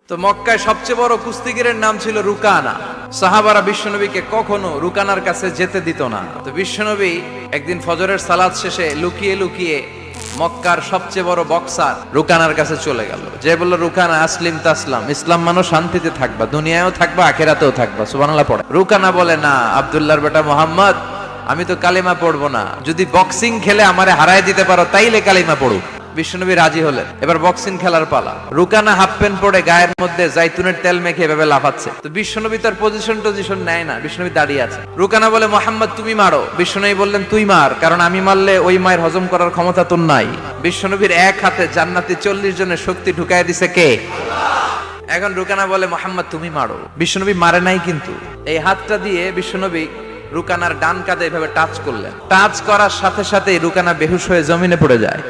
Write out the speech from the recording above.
তো মক্কায় সবচেয়ে বড় কুস্তিগিরের নাম ছিল রুকানা। সাহাবারা বিশ্বনবীকে কখনো রুকানার কাছে যেতে দিত না। তো বিশ্বনবী একদিন ফজরের সালাত শেষে লুকিয়ে লুকিয়ে মক্কার সবচেয়ে বড় বক্সার রুকানার কাছে চলে গেল। যে বলল, রুকানা আসলিম তাসলাম, ইসলাম মানো শান্তিতে থাকবা, দুনিয়ায়ও থাকবা আখিরাতেও থাকবা। সুবহানাল্লাহ পড়ে। রুকানা বলে, না আব্দুল্লাহর বেটা মোহাম্মদ, আমি তো কালিমা পড়বো না, যদি বক্সিং খেলে আমারে হারায় দিতে পারো তাইলে কালিমা পড়ো। বিশ্বনবী রাজি হলেন। এবার বক্সিং খেলার পালা। রুকানা হাফ প্যান্ট পরে গায়ের মধ্যে জাইতুনের তেল মেখে এভাবে লাফাচ্ছে। তো বিশ্বনবী তার পজিশন নেয় না, বিশ্বনবী দাঁড়িয়ে আছে। রুকানা বলে, মোহাম্মদ তুমি মারো। বিশ্বনবী বললেন, তুই মার, কারণ আমি মারলে ওই মায়ের হজম করার ক্ষমতা তোর নাই। বিশ্বনবীর এক হাতে জান্নাতি 40 জনের শক্তি ঢুকায় দিছে কে? এখন রুকানা বলে, মোহাম্মদ তুমি মারো। বিশ্বনবী মারে নাই, কিন্তু এই হাতটা দিয়ে বিশ্বনবী রুকানার ডান কাঁধে এভাবে টাচ করলেন। টাচ করার সাথে সাথে রুকানা বেহুশ হয়ে জমিনে পড়ে যায়।